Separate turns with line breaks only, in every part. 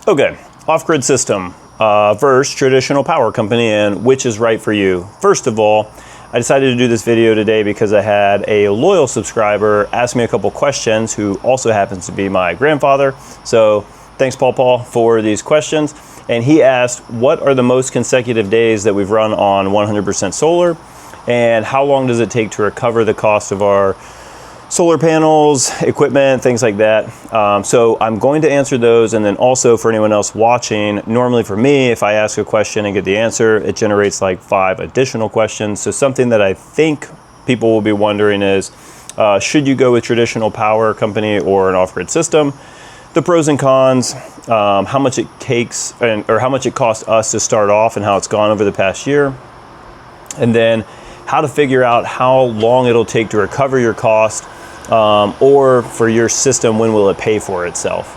Okay, off-grid system versus traditional power company, and which is right for you. First of all, I decided to do this video today because I had a loyal subscriber ask me a couple questions who also happens to be my grandfather. So thanks, Paul, for these questions. And he asked, what are the most consecutive days that we've run on 100% solar? And how long does it take to recover the cost of our solar panels, equipment, things like that. So I'm going to answer those, and then also for anyone else watching, normally for me, if I ask a question and get the answer, it generates like 5 additional questions. So something that I think people will be wondering is, should you go with traditional power company or an off-grid system? The pros and cons, how much it takes or how much it costs us to start off and how it's gone over the past year. And then how to figure out how long it'll take to recover your cost, or for your system, when will it pay for itself.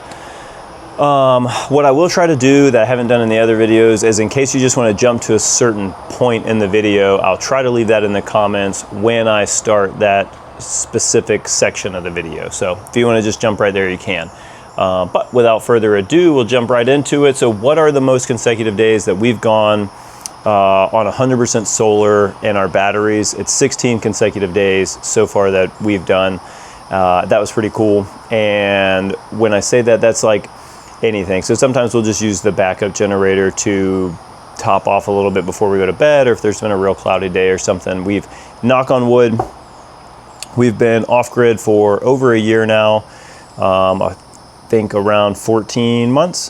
What I will try to do that I haven't done in the other videos is, in case you just want to jump to a certain point in the video, I'll try to leave that in the comments when I start that specific section of the video. So if you want to just jump right there, you can. But without further ado, we'll jump right into it. So what are the most consecutive days that we've gone on 100% solar in our batteries? It's 16 consecutive days so far that we've done. That was pretty cool. And when I say that, that's like anything. So sometimes we'll just use the backup generator to top off a little bit before we go to bed, or if there's been a real cloudy day or something. We've, knock on wood, we've been off grid for over a year now. I think around 14 months.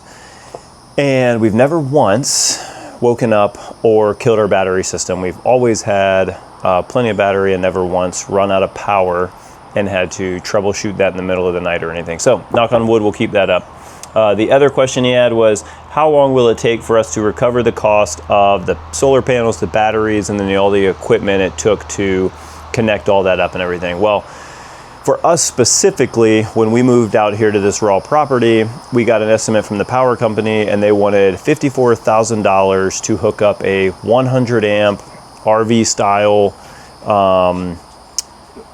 And we've never once woken up or killed our battery system. We've always had plenty of battery and never once run out of power and had to troubleshoot that in the middle of the night or anything. So knock on wood, we'll keep that up. The other question he had was, how long will it take for us to recover the cost of the solar panels, the batteries, and then all the equipment it took to connect all that up and everything? Well, for us specifically, when we moved out here to this raw property, we got an estimate from the power company, and they wanted $54,000 to hook up a 100 amp RV style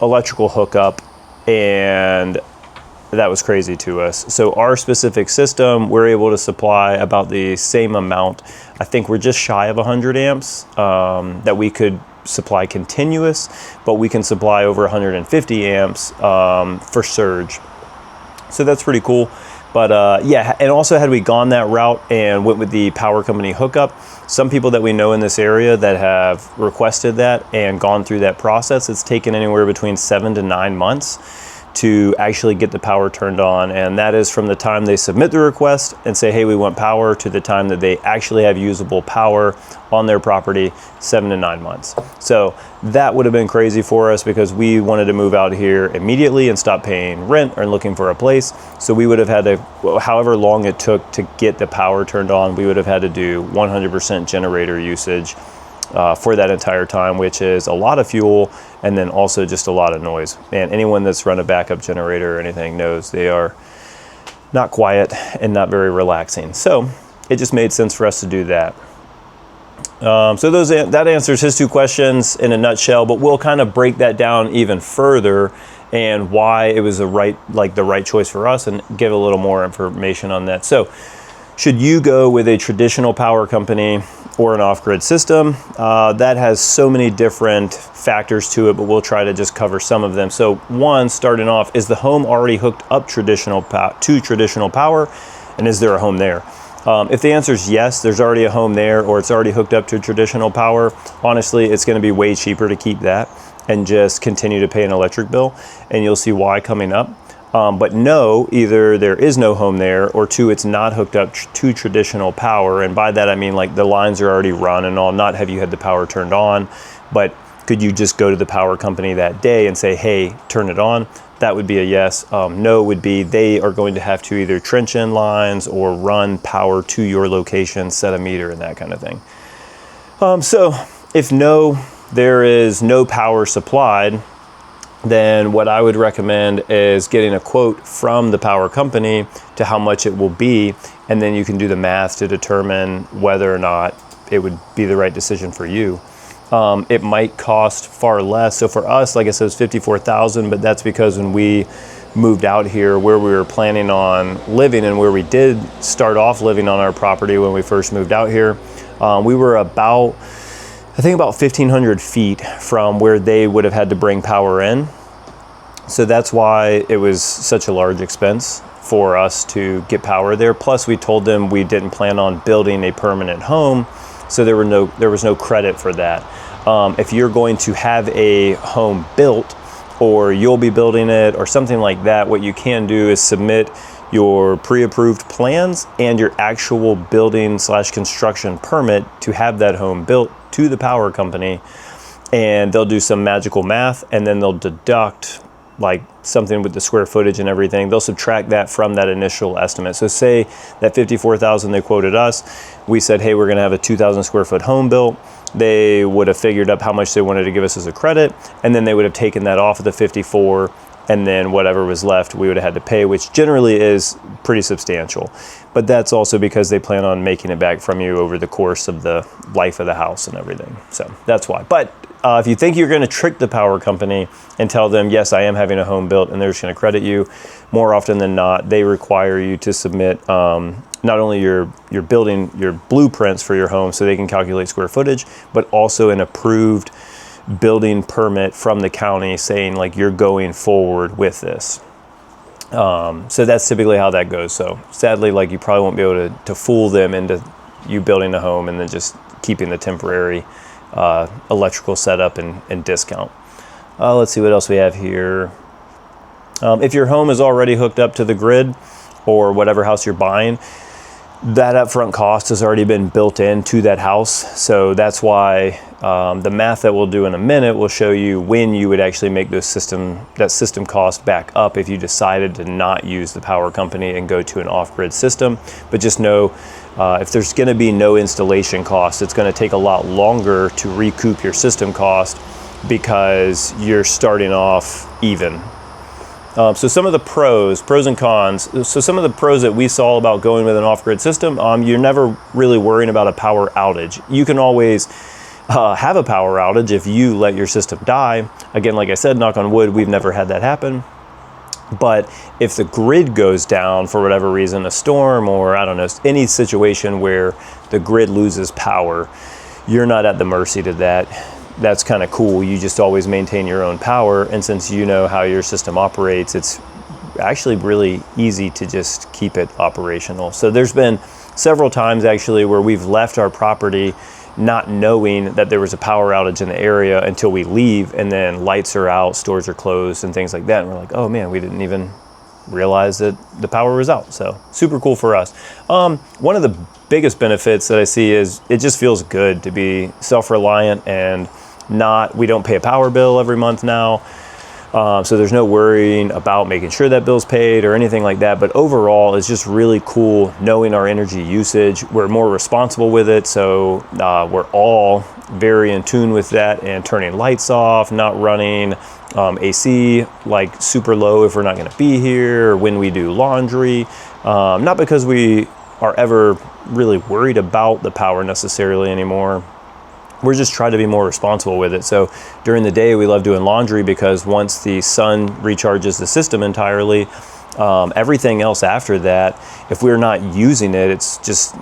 electrical hookup, and that was crazy to us. So our specific system, we're able to supply about the same amount. I think we're just shy of 100 amps that we could supply continuous, but we can supply over 150 amps for surge. So that's pretty cool. But yeah, and also had we gone that route and went with the power company hookup, some people that we know in this area that have requested that and gone through that process, it's taken anywhere between 7 to 9 months to actually get the power turned on. And that is from the time they submit the request and say, hey, we want power, to the time that they actually have usable power on their property, 7 to 9 months. So that would have been crazy for us because we wanted to move out here immediately and stop paying rent or looking for a place. So we would have had to, however long it took to get the power turned on, we would have had to do 100% generator usage for that entire time, which is a lot of fuel and then also just a lot of noise. And anyone that's run a backup generator or anything knows they are not quiet and not very relaxing. So it just made sense for us to do that. So that answers his 2 questions in a nutshell, but we'll kind of break that down even further and why it was the right choice for us, and give a little more information on that. So should you go with a traditional power company or an off-grid system? That has so many different factors to it, but we'll try to just cover some of them. So one, starting off, is the home already hooked up to traditional power, and is there a home there? If the answer is yes, there's already a home there, or it's already hooked up to traditional power, honestly, it's going to be way cheaper to keep that and just continue to pay an electric bill, and you'll see why coming up. But no, either there is no home there, or 2, it's not hooked up to traditional power. And by that I mean, like, the lines are already run and all, not have you had the power turned on, but could you just go to the power company that day and say, hey, turn it on? That would be a yes. No would be they are going to have to either trench in lines or run power to your location, set a meter, and that kind of thing. So if no, there is no power supplied, then what I would recommend is getting a quote from the power company to how much it will be, and then you can do the math to determine whether or not it would be the right decision for you. It might cost far less. So for us, like I said, it's $54,000, but that's because when we moved out here, where we were planning on living and where we did start off living on our property when we first moved out here, we were about 1,500 feet from where they would have had to bring power in. So that's why it was such a large expense for us to get power there. Plus we told them we didn't plan on building a permanent home, so there was no credit for that. If you're going to have a home built, or you'll be building it or something like that, what you can do is submit your pre-approved plans and your actual building / construction permit to have that home built to the power company, and they'll do some magical math, and then they'll deduct like something with the square footage and everything. They'll subtract that from that initial estimate. So say that 54,000 they quoted us, we said, hey, we're gonna have a 2,000 square foot home built. They would have figured up how much they wanted to give us as a credit, and then they would have taken that off of the 54, and then whatever was left we would have had to pay, which generally is pretty substantial. But that's also because they plan on making it back from you over the course of the life of the house and everything. So that's why. But if you think you're going to trick the power company and tell them, yes, I am having a home built, and they're just going to credit you, more often than not, they require you to submit not only your blueprints for your home so they can calculate square footage, but also an approved building permit from the county saying like you're going forward with this. So that's typically how that goes. So sadly, like you probably won't be able to fool them into you building a home and then just keeping the temporary electrical setup and discount. Let's see what else we have here. If your home is already hooked up to the grid or whatever house you're buying, that upfront cost has already been built into that house. So that's why the math that we'll do in a minute will show you when you would actually make that system cost back up if you decided to not use the power company and go to an off-grid system. But just know if there's going to be no installation cost, it's going to take a lot longer to recoup your system cost because you're starting off even. So some of the pros and cons. So some of the pros that we saw about going with an off-grid system, you're never really worrying about a power outage. You can always have a power outage if you let your system die. Again, like I said, knock on wood, we've never had that happen. But if the grid goes down for whatever reason, a storm or I don't know, any situation where the grid loses power, you're not at the mercy to that. That's kind of cool. You just always maintain your own power, and since you know how your system operates, it's actually really easy to just keep it operational. So there's been several times actually where we've left our property not knowing that there was a power outage in the area until we leave, and then lights are out, stores are closed and things like that, and we're like, oh man, we didn't even realize that the power was out. So super cool for us. One of the biggest benefits that I see is it just feels good to be self-reliant and we don't pay a power bill every month now. So there's no worrying about making sure that bill's paid or anything like that. But overall, it's just really cool knowing our energy usage. We're more responsible with it. So we're all very in tune with that, and turning lights off, not running AC like super low if we're not going to be here, or when we do laundry. Not because we are ever really worried about the power necessarily anymore. We're just trying to be more responsible with it. So during the day, we love doing laundry because once the sun recharges the system entirely, everything else after that, if we're not using it, it's just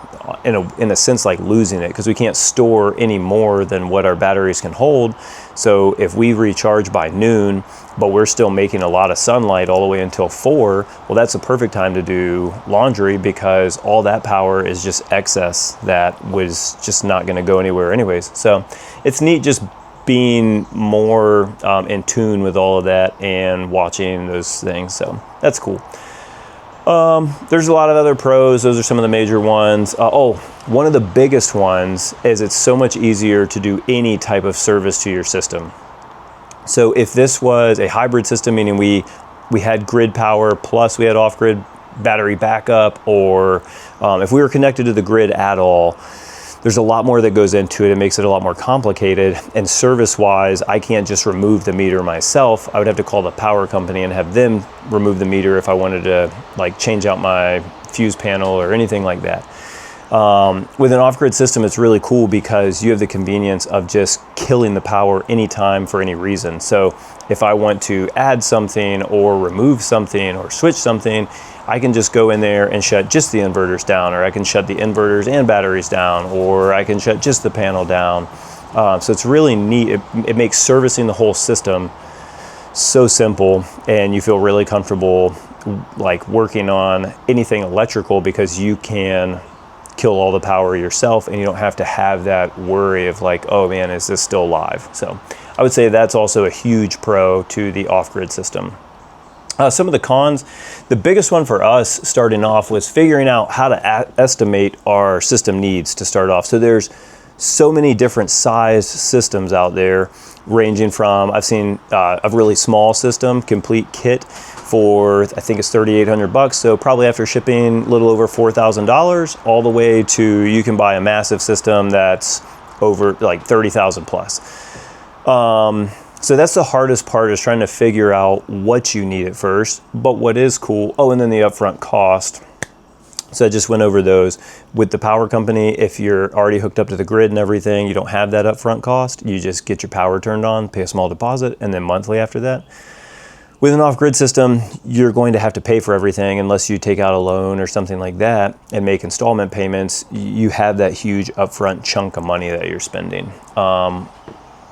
in a sense like losing it, because we can't store any more than what our batteries can hold. So if we recharge by noon, but we're still making a lot of sunlight all the way until 4, well, that's a perfect time to do laundry, because all that power is just excess that was just not going to go anywhere anyways. So it's neat just being more in tune with all of that and watching those things. So that's cool. There's a lot of other pros. Those are some of the major ones. One of the biggest ones is it's so much easier to do any type of service to your system. So if this was a hybrid system, meaning we had grid power plus we had off-grid battery backup, or if we were connected to the grid at all, there's a lot more that goes into it. It makes it a lot more complicated. And service-wise, I can't just remove the meter myself. I would have to call the power company and have them remove the meter if I wanted to like change out my fuse panel or anything like that. With an off-grid system, it's really cool because you have the convenience of just killing the power anytime for any reason. So if I want to add something or remove something or switch something, I can just go in there and shut just the inverters down, or I can shut the inverters and batteries down, or I can shut just the panel down. So it's really neat. It makes servicing the whole system so simple, and you feel really comfortable like working on anything electrical because you can kill all the power yourself, and you don't have to have that worry of like, oh man, is this still live? So I would say that's also a huge pro to the off-grid system. Some of the cons, the biggest one for us starting off was figuring out how to estimate our system needs to start off. So there's so many different size systems out there, ranging from, I've seen a really small system, complete kit, for I think it's $3,800, so probably after shipping a little over $4,000, all the way to you can buy a massive system that's over like 30,000 plus. So that's the hardest part, is trying to figure out what you need at first. But what is cool, and then the upfront cost. So I just went over those. With the power company, if you're already hooked up to the grid and everything, you don't have that upfront cost. You just get your power turned on, pay a small deposit, and then monthly after that. With an off-grid system, you're going to have to pay for everything unless you take out a loan or something like that and make installment payments. You have that huge upfront chunk of money that you're spending.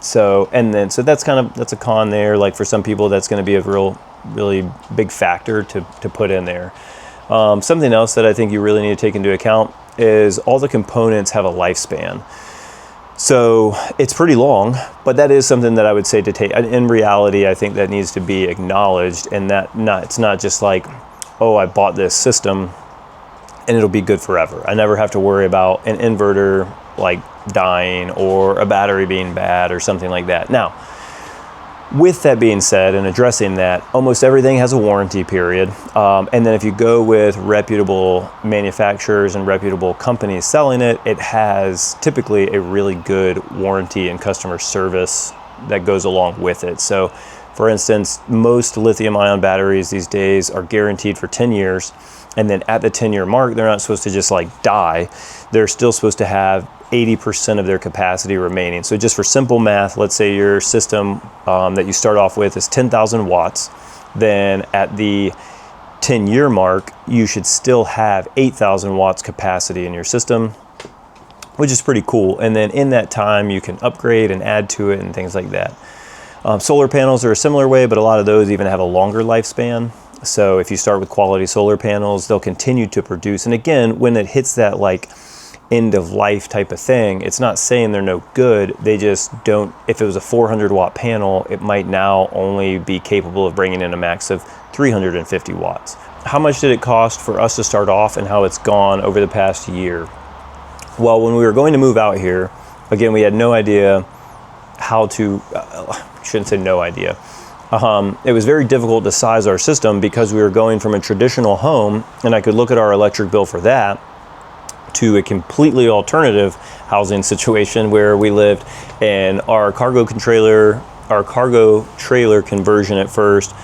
So that's a con there. Like for some people, that's going to be a really big factor to put in there. Something else that I think you really need to take into account is all the components have a lifespan. So it's pretty long, but that is something that I would say to take. In reality, I think that needs to be acknowledged, and it's not just like, oh, I bought this system and it'll be good forever. I never have to worry about an inverter like dying or a battery being bad or something like that. Now, with that being said, and addressing that, almost everything has a warranty period. And then if you go with reputable manufacturers and reputable companies selling it, it has typically a really good warranty and customer service that goes along with it. So for instance, most lithium-ion batteries these days are guaranteed for 10 years. And then at the 10-year mark, they're not supposed to just like die. They're still supposed to have 80% of their capacity remaining. So just for simple math, let's say your system that you start off with is 10,000 watts. Then at the 10-year mark, you should still have 8,000 watts capacity in your system, which is pretty cool. And then in that time, you can upgrade and add to it and things like that. Solar panels are a similar way, but a lot of those even have a longer lifespan. So if you start with quality solar panels, they'll continue to produce. And again, when it hits that like end of life type of thing, it's not saying they're no good. They just don't, if it was a 400 watt panel, it might now only be capable of bringing in a max of 350 watts. How much did it cost for us to start off, and how it's gone over the past year? Well, when we were going to move out here, again, we had no idea how to, I shouldn't say no idea. It was very difficult to size our system because we were going from a traditional home, and I could look at our electric bill for that, to a completely alternative housing situation where we lived in our cargo trailer conversion at first,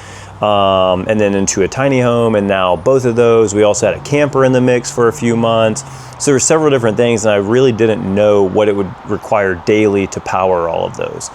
and then into a tiny home, and now both of those. We also had a camper in the mix for a few months. So there were several different things, and I really didn't know what it would require daily to power all of those.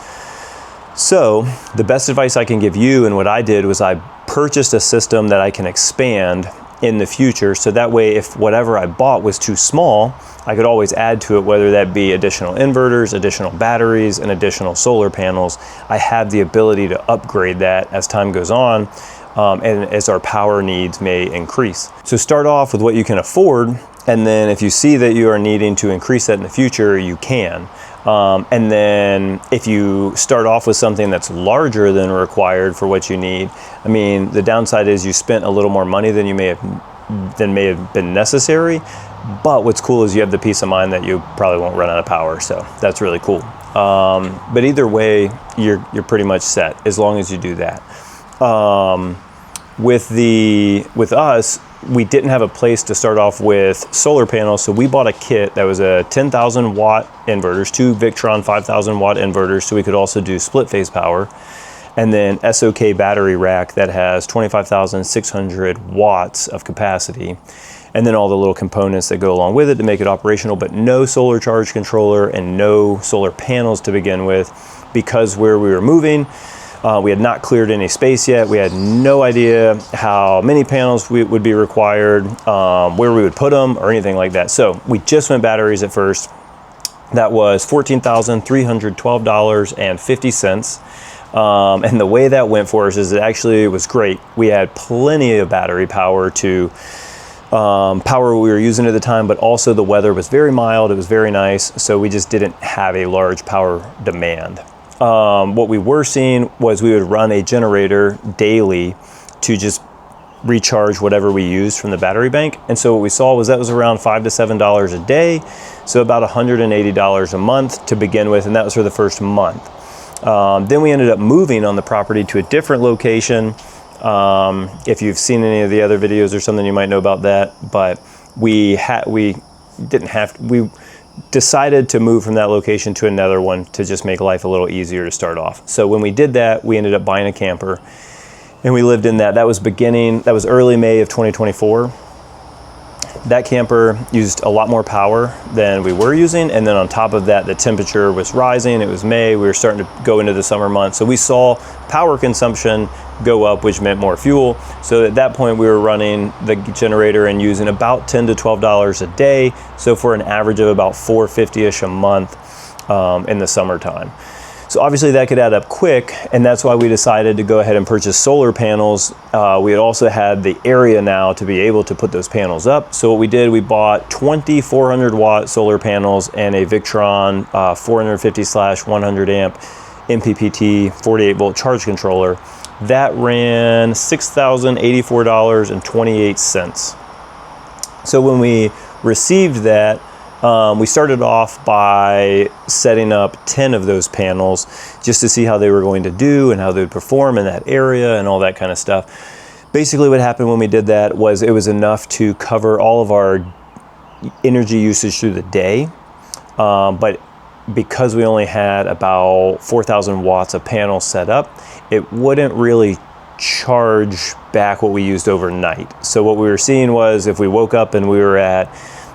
So the best advice I can give you, and what I did, was I purchased a system that I can expand in the future, so that way if whatever I bought was too small, I could always add to it, whether that be additional inverters, additional batteries, and additional solar panels. I have the ability to upgrade that as time goes on, and as our power needs may increase. So start off with what you can afford, and then if you see that you are needing to increase that in the future, you can. And then if you start off with something that's larger than required for what you need, I mean, the downside is you spent a little more money than may have been necessary. But what's cool is you have the peace of mind that you probably won't run out of power. So that's really cool. But either way, you're pretty much set as long as you do that. With us, we didn't have a place to start off with solar panels, so we bought a kit that was a 10,000 watt inverters, two Victron 5,000 watt inverters, so we could also do split phase power. and then SOK battery rack that has 25,600 watts of capacity, and then all the little components that go along with it to make it operational, but no solar charge controller and no solar panels to begin with, because where we were moving, we had not cleared any space yet. We had no idea how many panels would be required, where we would put them, or anything like that. So we just went batteries at first. That was $14,312.50. And the way that went for us is it was great. We had plenty of battery power to power we were using at the time, but also the weather was very mild. It was very nice. So we just didn't have a large power demand. What we were seeing was we would run a generator daily to just recharge whatever we used from the battery bank. And so what we saw was that was around $5 to $7 a day. So about $180 a month to begin with. And that was for the first month. Then we ended up moving on the property to a different location. If you've seen any of the other videos or something, you might know about that. But we decided to move from that location to another one to just make life a little easier to start off. So when we did that, we ended up buying a camper, and we lived in that. That was early May of 2024. That camper used a lot more power than we were using. And then on top of that, the temperature was rising. It was May. We were starting to go into the summer months. So we saw power consumption go up, which meant more fuel. So at that point, we were running the generator and using about $10 to $12 a day. So for an average of about $450-ish a month in the summertime. So obviously that could add up quick, and that's why we decided to go ahead and purchase solar panels. We had also had the area now to be able to put those panels up. So what we did, we bought 20 400-watt solar panels and a Victron 450/100 amp MPPT 48-volt charge controller. That ran $6,084.28. So when we received that, we started off by setting up 10 of those panels just to see how they were going to do and how they would perform in that area and all that kind of stuff. Basically what happened when we did that was it was enough to cover all of our energy usage through the day. But because we only had about 4,000 watts of panels set up, it wouldn't really charge back what we used overnight. So what we were seeing was if we woke up and we were at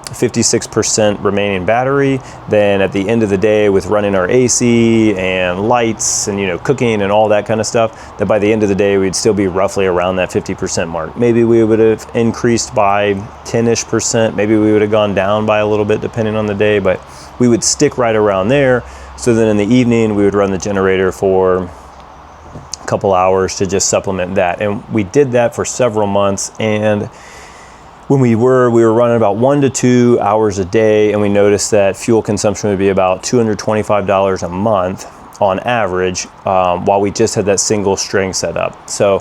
56% remaining battery, then at the end of the day with running our AC and lights and cooking and all that kind of stuff, that by the end of the day we'd still be roughly around that 50% mark. Maybe we would have increased by 10-ish%, maybe we would have gone down by a little bit depending on the day, but we would stick right around there. So then in the evening we would run the generator for a couple hours to just supplement that. And we did that for several months, and when we were running about 1 to 2 hours a day, and we noticed that fuel consumption would be about $225 a month on average, while we just had that single string set up. So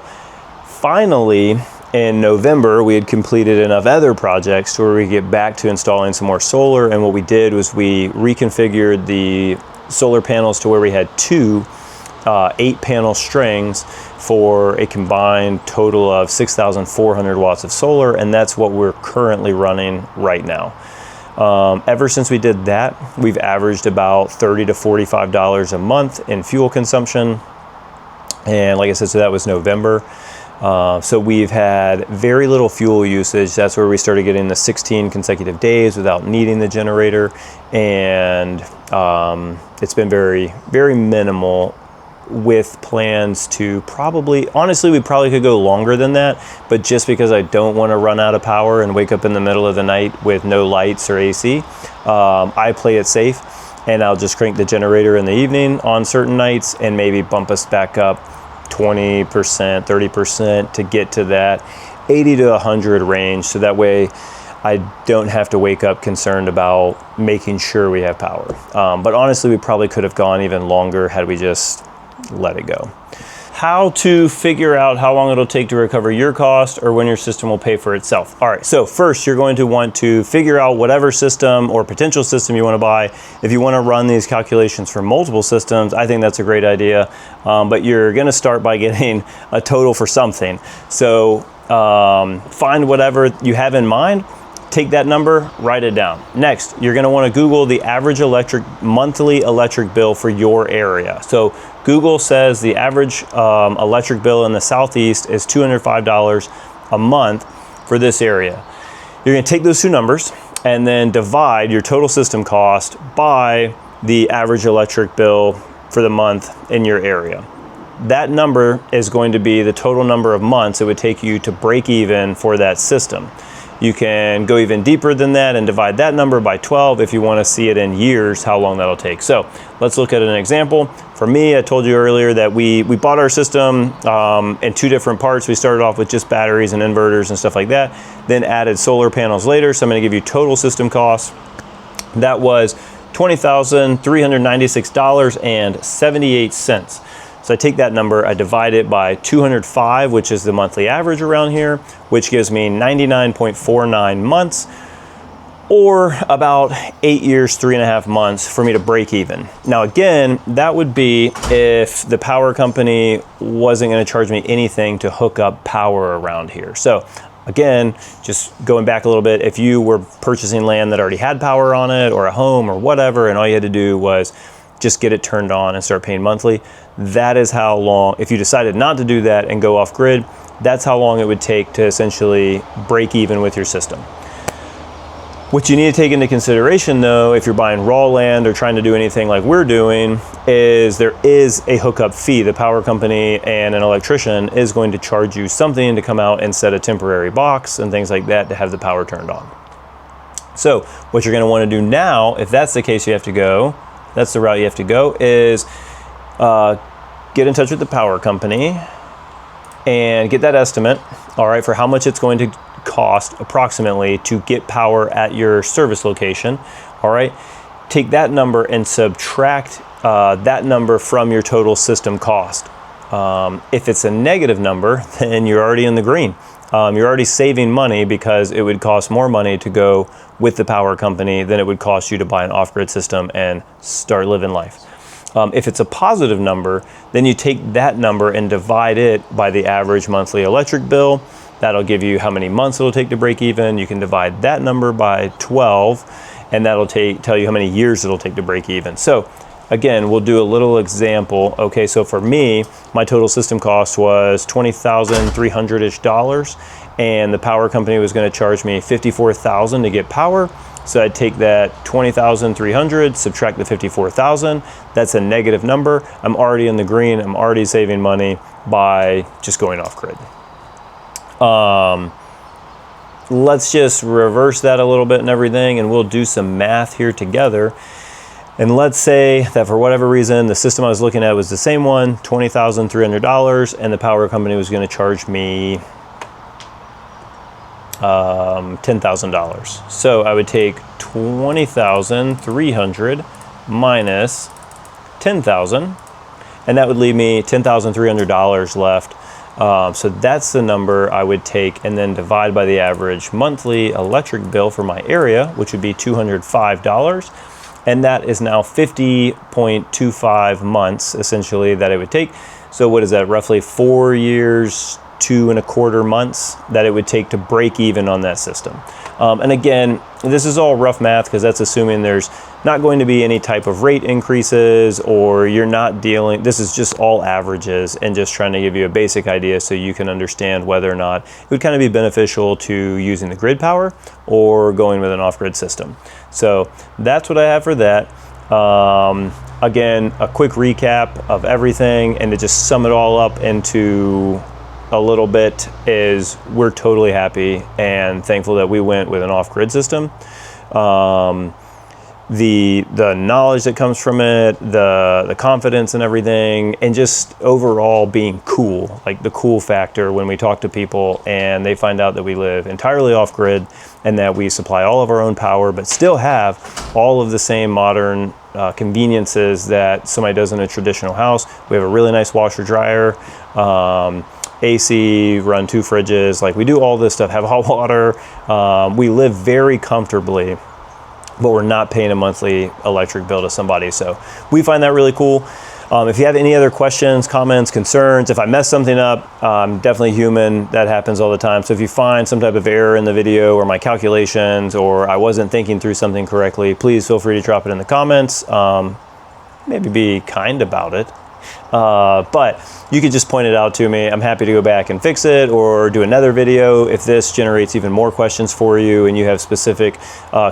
finally, in November, we had completed enough other projects to where we could get back to installing some more solar. And what we did was we reconfigured the solar panels to where we had two 8-panel strings for a combined total of 6,400 watts of solar, and that's what we're currently running right now. Ever since we did that, we've averaged about $30 to $45 a month in fuel consumption, and like I said, so that was November. So we've had very little fuel usage. That's where we started getting the 16 consecutive days without needing the generator, and it's been very, very minimal, with plans to honestly, we probably could go longer than that, but just because I don't want to run out of power and wake up in the middle of the night with no lights or AC, I play it safe, and I'll just crank the generator in the evening on certain nights and maybe bump us back up 20%, 30% to get to that 80 to 100 range. So that way I don't have to wake up concerned about making sure we have power. But honestly, we probably could have gone even longer had we just let it go. How to figure out how long it'll take to recover your cost or when your system will pay for itself. All right, so first you're going to want to figure out whatever system or potential system you want to buy. If you want to run these calculations for multiple systems, I think that's a great idea, but you're going to start by getting a total for something. So find whatever you have in mind, take that number, write it down. Next, you're gonna wanna Google the average monthly electric bill for your area. So Google says the average electric bill in the Southeast is $205 a month for this area. You're gonna take those two numbers and then divide your total system cost by the average electric bill for the month in your area. That number is going to be the total number of months it would take you to break even for that system. You can go even deeper than that and divide that number by 12 if you want to see it in years, how long that'll take. So let's look at an example. For me, I told you earlier that we bought our system in two different parts. We started off with just batteries and inverters and stuff like that, then added solar panels later. So I'm going to give you total system costs. That was $20,396.78. So I take that number, I divide it by 205, which is the monthly average around here, which gives me 99.49 months, or about 8 years, 3.5 months for me to break even. Now again, that would be if the power company wasn't gonna charge me anything to hook up power around here. So again, just going back a little bit, if you were purchasing land that already had power on it or a home or whatever, and all you had to do was just get it turned on and start paying monthly, that is how long, if you decided not to do that and go off grid, that's how long it would take to essentially break even with your system. What you need to take into consideration though, if you're buying raw land or trying to do anything like we're doing, is there is a hookup fee. The power company and an electrician is going to charge you something to come out and set a temporary box and things like that to have the power turned on. So what you're gonna wanna do now, if that's the case, that's the route you have to go, is get in touch with the power company and get that estimate, all right, for how much it's going to cost approximately to get power at your service location, all right? Take that number and subtract that number from your total system cost. If it's a negative number, then you're already in the green. You're already saving money because it would cost more money to go with the power company than it would cost you to buy an off-grid system and start living life. If it's a positive number, then you take that number and divide it by the average monthly electric bill. That'll give you how many months it'll take to break even. You can divide that number by 12, and that'll tell you how many years it'll take to break even. So again, we'll do a little example. Okay, so for me, my total system cost was $20,300-ish, and the power company was gonna charge me $54,000 to get power. So I'd take that $20,300, subtract the $54,000. That's a negative number. I'm already in the green. I'm already saving money by just going off grid. Let's just reverse that a little bit and everything, and we'll do some math here together. And let's say that for whatever reason, the system I was looking at was the same one, $20,300, and the power company was gonna charge me $10,000. So I would take 20,300 minus 10,000, and that would leave me $10,300 left. So that's the number I would take and then divide by the average monthly electric bill for my area, which would be $205. And that is now 50.25 months essentially that it would take. So what is that, roughly 4 years, 2.25 months that it would take to break even on that system. And again, this is all rough math because that's assuming there's not going to be any type of rate increases, or you're not dealing, this is just all averages and just trying to give you a basic idea so you can understand whether or not it would kind of be beneficial to using the grid power or going with an off-grid system. So that's what I have for that. Again, a quick recap of everything, and to just sum it all up into a little bit is we're totally happy and thankful that we went with an off-grid system. The knowledge that comes from it, the confidence and everything, and just overall being cool, like the cool factor when we talk to people and they find out that we live entirely off-grid and that we supply all of our own power but still have all of the same modern conveniences that somebody does in a traditional house. We have a really nice washer dryer, AC, run 2 fridges, like we do all this stuff, have hot water. We live very comfortably, but we're not paying a monthly electric bill to somebody. So we find that really cool. If you have any other questions, comments, concerns, if I mess something up, I'm definitely human. That happens all the time. So if you find some type of error in the video or my calculations, or I wasn't thinking through something correctly, please feel free to drop it in the comments. Maybe be kind about it. But you could just point it out to me. I'm happy to go back and fix it or do another video if this generates even more questions for you and you have specific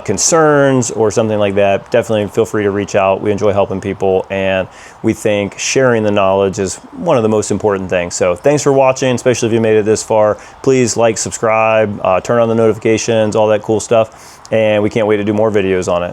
concerns or something like that. Definitely feel free to reach out. We enjoy helping people, and we think sharing the knowledge is one of the most important things. So thanks for watching, especially if you made it this far. Please like, subscribe, turn on the notifications, all that cool stuff, and we can't wait to do more videos on it.